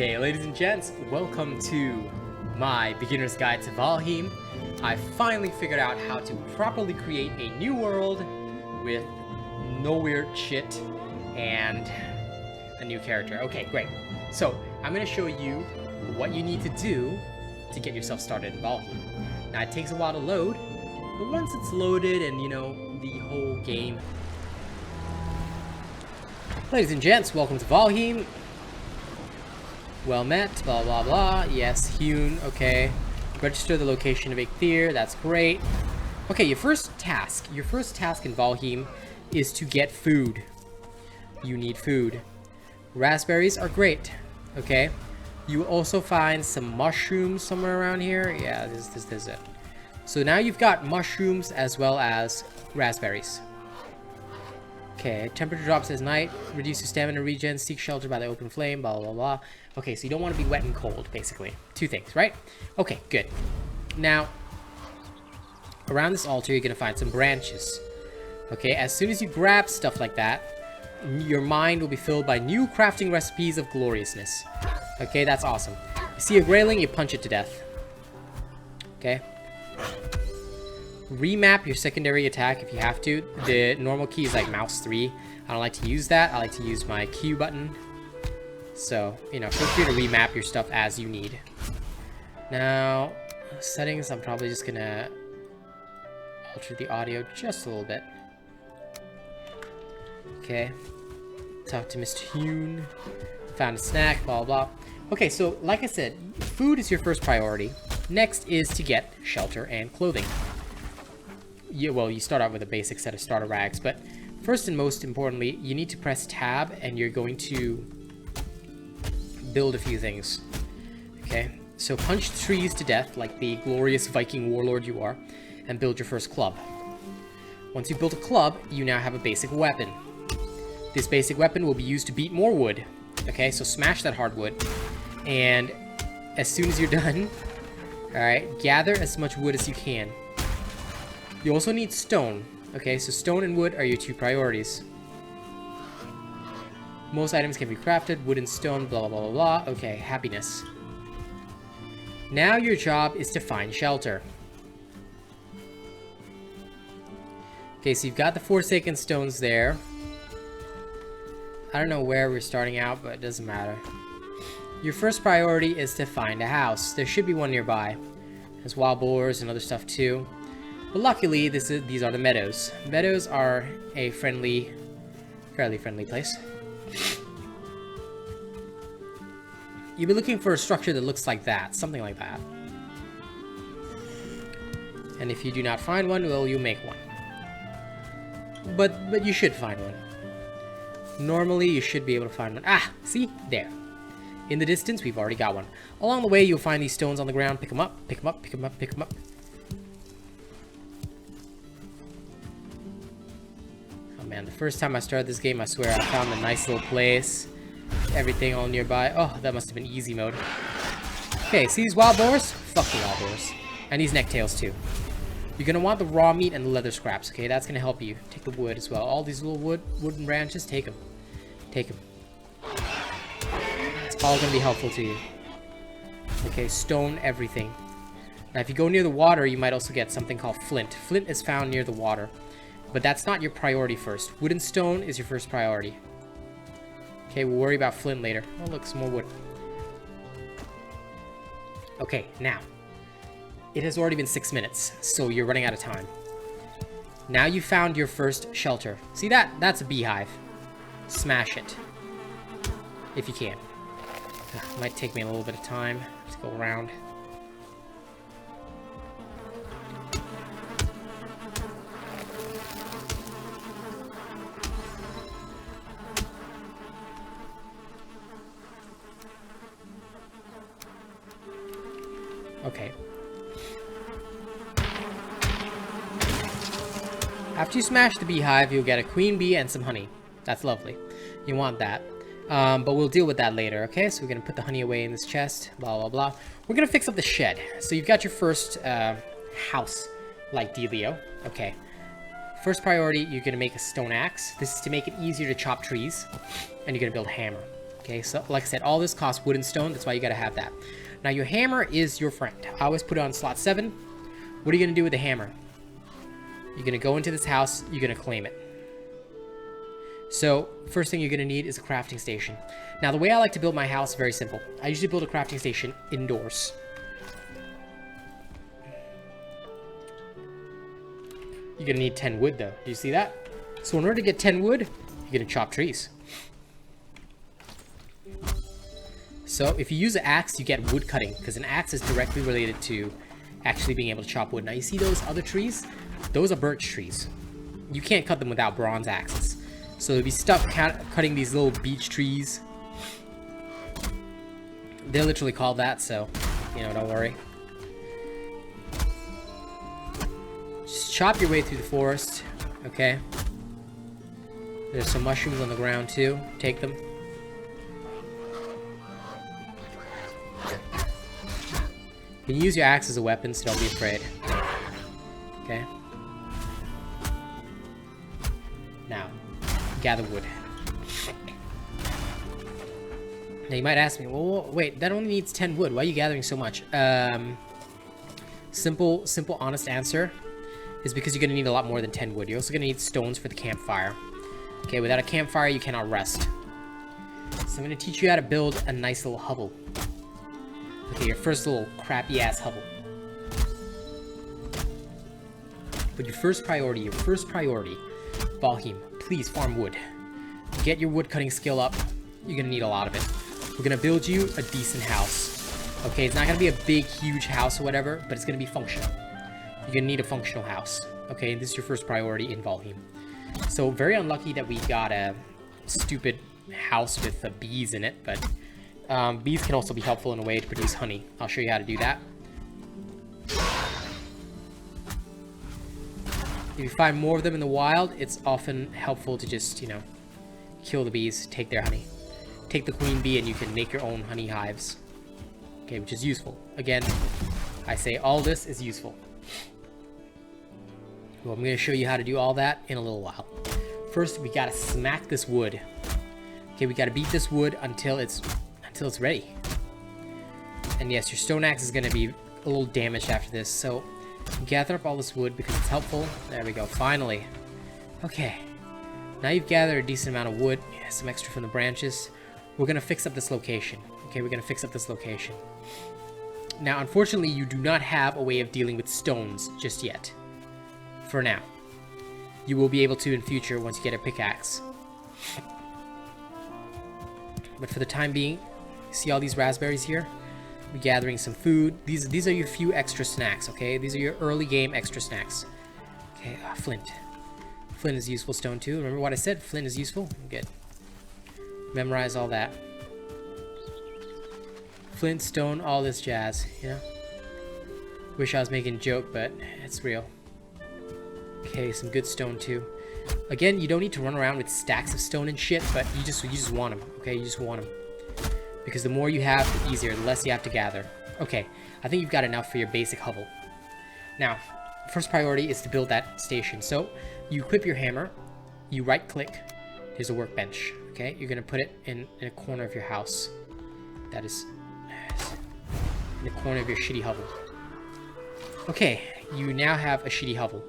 Okay, ladies and gents, welcome to my beginner's guide to Valheim. I finally figured out how to properly create a new world with no weird shit and a new character. Okay, great. So, I'm going to show you what you need to do to get yourself started in Valheim. Now, it takes a while to load, but once it's loaded and, you know, the whole game... Ladies and gents, welcome to Valheim. Well met, blah blah blah. Yes, hewn, okay. Register the location of a clear, that's great. Okay, your first task in Valheim is to get food. You need food. Raspberries are great, okay? You will also find some mushrooms somewhere around here. Yeah, this is it. So now you've got mushrooms as well as raspberries. Okay, temperature drops as night, reduce your stamina regen, seek shelter by the open flame, blah, blah, blah. Okay, so you don't want to be wet and cold, basically. Two things, right? Okay, good. Now, around this altar, you're going to find some branches. Okay, as soon as you grab stuff like that, your mind will be filled by new crafting recipes of gloriousness. Okay, that's awesome. You see a grayling, you punch it to death. Okay. Remap your secondary attack if you have to. The normal key is like mouse 3. I don't like to use that. I like to use my Q button. So, you know, feel free to remap your stuff as you need. Now, settings, I'm probably just gonna alter the audio just a little bit. Okay. Talk to Mr. Hewn. Found a snack, blah, blah. Okay, so like I said, food is your first priority. Next is to get shelter and clothing. Yeah, well, you start out with a basic set of starter rags, but first and most importantly, you need to press tab and you're going to build a few things. Okay, so punch trees to death like the glorious Viking warlord you are, and build your first club. Once you build a club, you now have a basic weapon. This basic weapon will be used to beat more wood. Okay, so smash that hardwood, and as soon as you're done, alright, gather as much wood as you can. You also need stone. Okay, so stone and wood are your two priorities. Most items can be crafted, wood and stone, blah, blah, blah, blah. Okay, happiness. Now your job is to find shelter. Okay, so you've got the Forsaken stones there. I don't know where we're starting out, but it doesn't matter. Your first priority is to find a house. There should be one nearby. There's wild boars and other stuff too. But luckily, these are the meadows. Meadows are a fairly friendly place. You'll be looking for a structure that looks like that, something like that. And if you do not find one, well, you make one. But you should find one. Normally, you should be able to find one. Ah, see? There. In the distance, we've already got one. Along the way, you'll find these stones on the ground. Pick them up, pick them up, pick them up, pick them up. Man, the first time I started this game, I swear I found a nice little place. Everything all nearby. Oh, that must have been easy mode. Okay, see these wild boars? Fuck the wild boars. And these necktails too. You're gonna want the raw meat and the leather scraps, okay? That's gonna help you. Take the wood as well. All these little wooden branches, take them. Take them. It's all gonna be helpful to you. Okay, stone everything. Now, if you go near the water, you might also get something called flint. Flint is found near the water. But that's not your priority first. Wood and stone is your first priority. Okay, we'll worry about flint later. Oh, look, some more wood. Okay, now. It has already been 6 minutes, so you're running out of time. Now you found your first shelter. See that? That's a beehive. Smash it. If you can. Might take me a little bit of time to go around. Okay. After you smash the beehive, you'll get a queen bee and some honey. That's lovely. You want that. But we'll deal with that later, okay? So we're going to put the honey away in this chest, blah, blah, blah. We're going to fix up the shed. So you've got your first house, like Delio. Okay. First priority, you're going to make a stone axe. This is to make it easier to chop trees. And you're going to build a hammer. Okay, so like I said, all this costs wood and stone. That's why you gotta have that. Now your hammer is your friend. I always put it on slot 7. What are you gonna do with the hammer? You're gonna go into this house, you're gonna claim it. So first thing you're gonna need is a crafting station. Now the way I like to build my house is very simple. I usually build a crafting station indoors. You're gonna need 10 wood though. Do you see that? So in order to get 10 wood, you're gonna chop trees. So if you use an axe, you get wood cutting, because an axe is directly related to actually being able to chop wood. Now you see those other trees? Those are birch trees. You can't cut them without bronze axes. So if you stuck cutting these little beech trees, they're literally called that, so, you know, don't worry. Just chop your way through the forest, okay? There's some mushrooms on the ground too. Take them. You can use your axe as a weapon, so don't be afraid. Okay. Now, gather wood. Now you might ask me, well, wait, that only needs 10 wood. Why are you gathering so much? Simple, honest answer is because you're gonna need a lot more than 10 wood. You're also gonna need stones for the campfire. Okay, without a campfire, you cannot rest. So I'm gonna teach you how to build a nice little hovel. Okay, your first little crappy-ass hovel. But your first priority, Valheim, please farm wood. Get your wood cutting skill up. You're gonna need a lot of it. We're gonna build you a decent house. Okay, it's not gonna be a big, huge house or whatever, but it's gonna be functional. You're gonna need a functional house. Okay, this is your first priority in Valheim. So, very unlucky that we got a stupid house with bees in it, but bees can also be helpful in a way to produce honey. I'll show you how to do that. If you find more of them in the wild, it's often helpful to just, you know, kill the bees, take their honey. Take the queen bee and you can make your own honey hives. Okay, which is useful. Again, I say all this is useful. Well, I'm going to show you how to do all that in a little while. First, we got to smack this wood. Okay, we got to beat this wood until it's ready. And yes, your stone axe is going to be a little damaged after this, so gather up all this wood because it's helpful. There we go, finally. Okay, now you've gathered a decent amount of wood, some extra from the branches. We're going to fix up this location. Okay, we're going to fix up this location. Now, unfortunately, you do not have a way of dealing with stones just yet. For now. You will be able to in future once you get a pickaxe. But for the time being, see all these raspberries here? We're gathering some food. These are your few extra snacks, okay? These are your early game extra snacks. Okay, flint. Flint is useful stone too. Remember what I said? Flint is useful? Good. Memorize all that. Flint, stone, all this jazz, you know? Wish I was making a joke, but it's real. Okay, some good stone too. Again, you don't need to run around with stacks of stone and shit, but you just want them, okay? You just want them. Because the more you have, the easier, the less you have to gather. Okay, I think you've got enough for your basic hovel. Now, first priority is to build that station. So, you equip your hammer, you right-click, there's a workbench, okay? You're gonna put it in a corner of your house. That is in the corner of your shitty hovel. Okay, you now have a shitty hovel.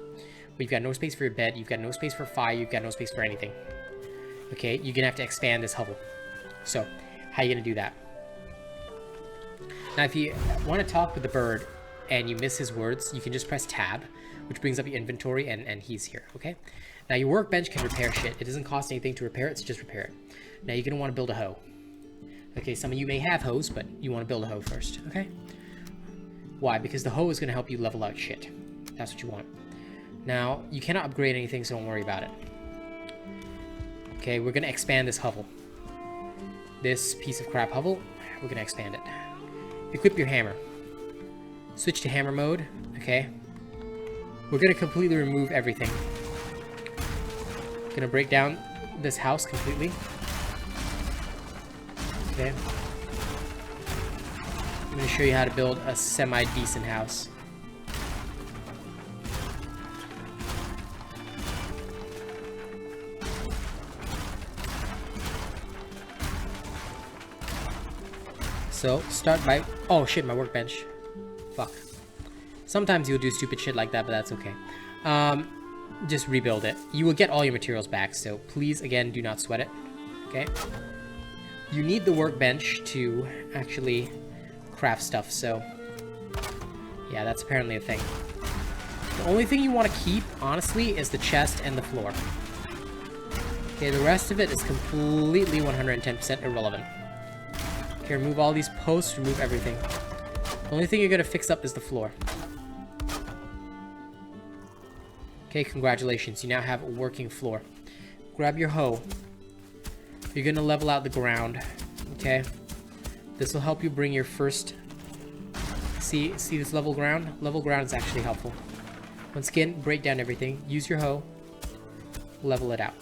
But you've got no space for your bed, you've got no space for fire, you've got no space for anything. Okay, you're gonna have to expand this hovel. So, how are you gonna do that? Now, if you want to talk with the bird and you miss his words, you can just press tab, which brings up your inventory, and he's here, okay? Now, your workbench can repair shit. It doesn't cost anything to repair it, so just repair it. Now, you're gonna want to build a hoe. Okay, some of you may have hoes, but you want to build a hoe first, okay? Why? Because the hoe is gonna help you level out shit. That's what you want. Now, you cannot upgrade anything, so don't worry about it. Okay, we're gonna expand this hovel. This piece of crap hovel, we're gonna expand it. Equip your hammer. Switch to hammer mode, okay? We're gonna completely remove everything. Gonna break down this house completely. Okay. I'm gonna show you how to build a semi-decent house. So start by, oh shit, my workbench. Fuck. Sometimes you'll do stupid shit like that, but that's okay. Just rebuild it. You will get all your materials back, so please, again, do not sweat it. Okay? You need the workbench to actually craft stuff, so yeah, that's apparently a thing. The only thing you want to keep, honestly, is the chest and the floor. Okay, the rest of it is completely 110% irrelevant. Okay, remove all these posts, remove everything. The only thing you're going to fix up is the floor. Okay, congratulations. You now have a working floor. Grab your hoe. You're going to level out the ground. Okay? This will help you bring your first... See this level ground? Level ground is actually helpful. Once again, break down everything. Use your hoe. Level it out.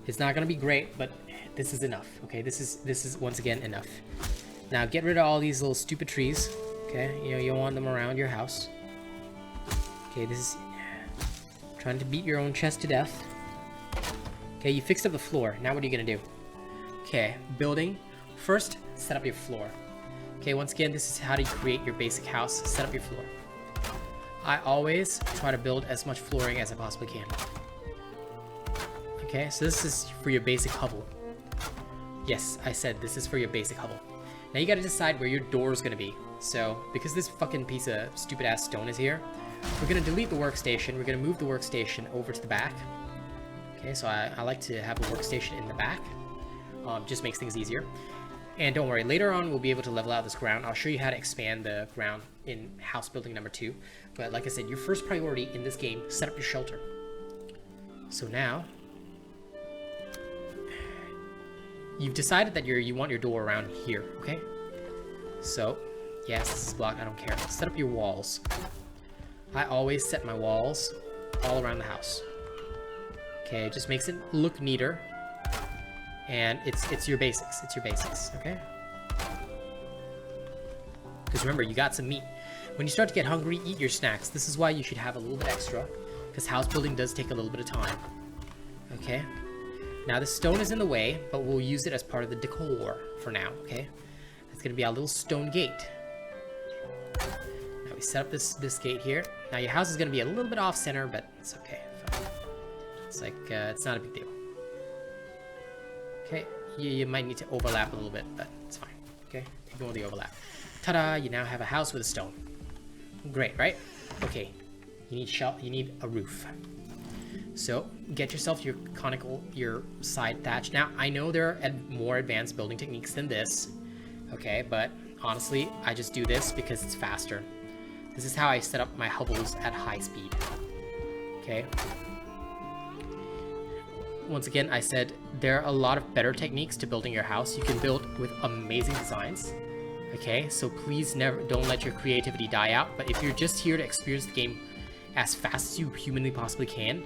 It's not going to be great, but this is enough. Okay, this is once again enough. Now get rid of all these little stupid trees. Okay, you know, you don't want them around your house. Okay, this is trying to beat your own chest to death. Okay, you fixed up the floor. Now what are you gonna do? Okay, building. First, set up your floor. Okay, once again, this is how to create your basic house. Set up your floor. I always try to build as much flooring as I possibly can. Okay, so this is for your basic hovel. Yes, I said this is for your basic hovel. Now you gotta decide where your door is gonna be. So, because this fucking piece of stupid ass stone is here, we're gonna delete the workstation. We're gonna move the workstation over to the back. Okay, so I like to have a workstation in the back. Just makes things easier. And don't worry, later on we'll be able to level out this ground. I'll show you how to expand the ground in house building number 2. But like I said, your first priority in this game, set up your shelter. So now, you've decided that you want your door around here, okay? So, yes, this is blocked, I don't care. Set up your walls. I always set my walls all around the house. Okay, it just makes it look neater. And it's your basics. It's your basics, okay? Because remember, you got some meat. When you start to get hungry, eat your snacks. This is why you should have a little bit extra, because house building does take a little bit of time. Okay? Now the stone is in the way, but we'll use it as part of the decor for now, okay? It's gonna be our little stone gate. Now we set up this gate here. Now your house is gonna be a little bit off center, but it's okay. It's like, it's not a big deal. Okay, you might need to overlap a little bit, but it's fine. Okay, ignore the overlap. Ta-da! You now have a house with a stone. Great, right? Okay, you need a roof. So get yourself your side thatch. Now I know there are more advanced building techniques than this. Okay, but honestly, I just do this because it's faster. This is how I set up my hovels at high speed. Okay. Once again, I said there are a lot of better techniques to building your house. You can build with amazing designs. Okay, so please don't let your creativity die out. But if you're just here to experience the game as fast as you humanly possibly can,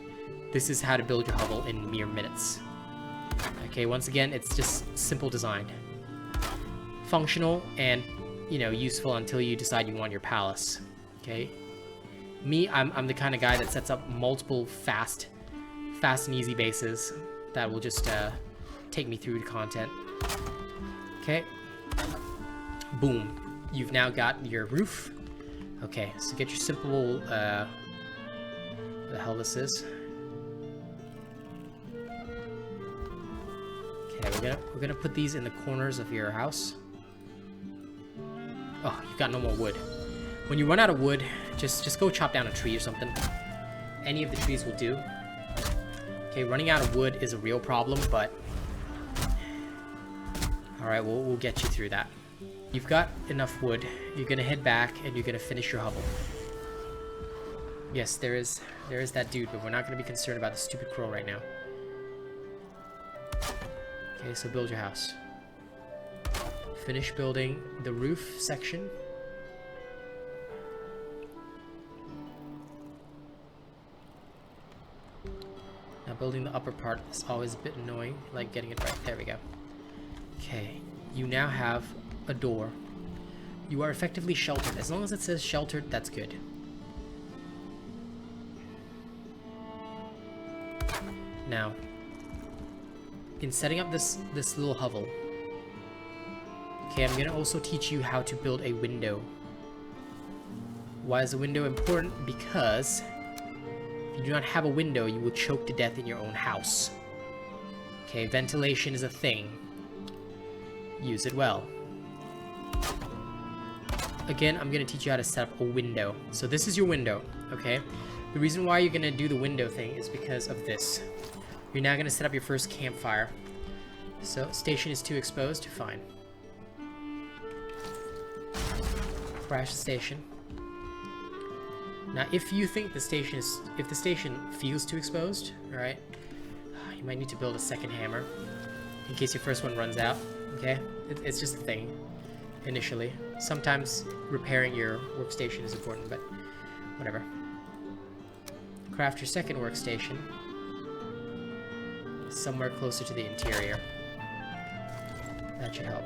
this is how to build your hovel in mere minutes. Okay, once again, it's just simple design. Functional and, you know, useful until you decide you want your palace. Okay? Me, I'm the kind of guy that sets up multiple fast and easy bases that will just take me through the content. Okay. Boom. You've now got your roof. Okay, so get your simple, what the hell this is. Okay, we're gonna put these in the corners of your house. Oh, you've got no more wood. When you run out of wood, just go chop down a tree or something. Any of the trees will do. Okay, running out of wood is a real problem, but alright, we'll get you through that. You've got enough wood. You're gonna head back and you're gonna finish your hovel. Yes, there is that dude, but we're not gonna be concerned about the stupid crow right now. Okay, so build your house. Finish building the roof section. Now building the upper part is always a bit annoying, like getting it right. There we go. Okay, you now have a door. You are effectively sheltered. As long as it says sheltered, that's good. Now, in setting up this little hovel, okay, I'm gonna also teach you how to build a window. Why is a window important? Because if you do not have a window, you will choke to death in your own house. Okay, ventilation is a thing. Use it well. Again, I'm gonna teach you how to set up a window. So this is your window, okay? The reason why you're gonna do the window thing is because of this. You're now gonna set up your first campfire. So station is too exposed, fine. Crash the station. Now, if you think the station feels too exposed, all right, you might need to build a second hammer in case your first one runs out. Okay, it's just a thing initially. Sometimes repairing your workstation is important, but whatever. Craft your second workstation somewhere closer to the interior. That should help.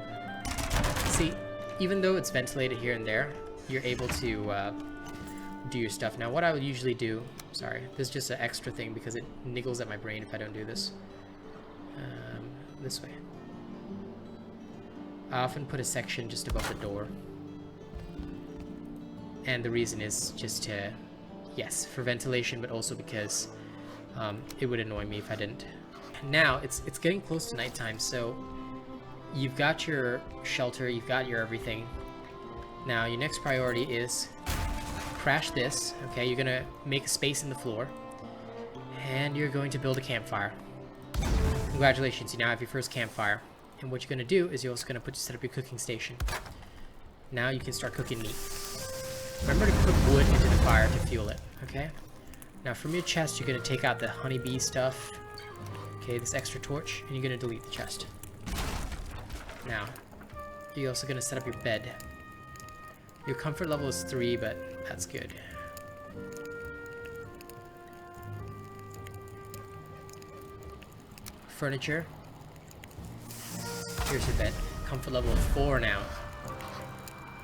See, even though it's ventilated here and there, you're able to do your stuff. Now, what I would usually do, sorry, this is just an extra thing because it niggles at my brain if I don't do this. This way. I often put a section just above the door. And the reason is just to, yes, for ventilation, but also because it would annoy me if I didn't. Now, it's getting close to nighttime, so you've got your shelter, you've got your everything. Now, your next priority is crash this, okay? You're gonna make a space in the floor, and you're going to build a campfire. Congratulations, you now have your first campfire. And what you're gonna do is you're also gonna set up your cooking station. Now you can start cooking meat. Remember to put wood into the fire to fuel it, okay? Now from your chest, you're gonna take out the honeybee stuff, okay, this extra torch, and you're gonna delete the chest. Now, you're also gonna set up your bed. Your comfort level is 3, but that's good. Furniture. Here's your bed. Comfort level of 4 now.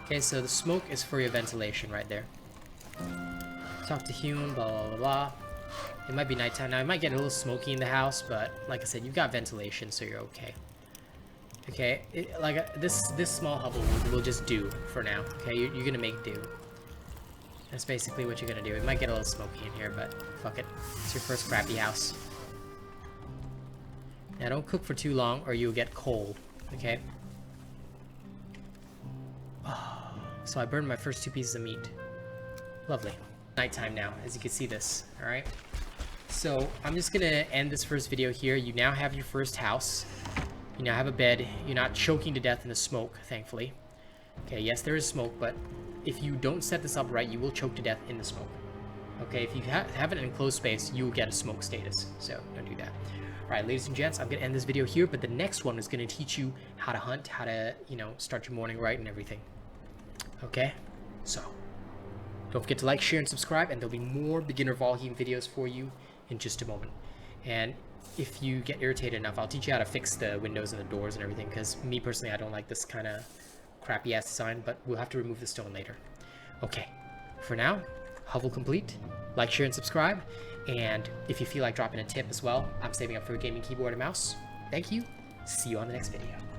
Okay, so the smoke is for your ventilation right there. Talk to Hume, blah, blah, blah, blah. It might be nighttime. Now, it might get a little smoky in the house, but like I said, you've got ventilation, so you're okay. Okay, this small hovel will just do for now. Okay, you're gonna make do. That's basically what you're gonna do. It might get a little smoky in here, but fuck it. It's your first crappy house. Now don't cook for too long or you'll get cold, okay? Oh, so I burned my first 2 pieces of meat. Lovely. Nighttime now, as you can see this, alright? So I'm just gonna end this first video here. You now have your first house. You now have a bed. You're not choking to death in the smoke, thankfully. Okay, yes, there is smoke, but if you don't set this up right, you will choke to death in the smoke. Okay, if you have it in an enclosed space, you will get a smoke status, so don't do that. Alright, ladies and gents, I'm going to end this video here, but the next one is going to teach you how to hunt, how to, start your morning right and everything. Okay? So, don't forget to like, share, and subscribe, and there'll be more beginner Valheim videos for you in just a moment. And if you get irritated enough, I'll teach you how to fix the windows and the doors and everything, because me personally, I don't like this kind of crappy-ass design, but we'll have to remove the stone later. Okay, for now, hovel complete. Like, share, and subscribe. And if you feel like dropping a tip as well, I'm saving up for a gaming keyboard and mouse. Thank you. See you on the next video.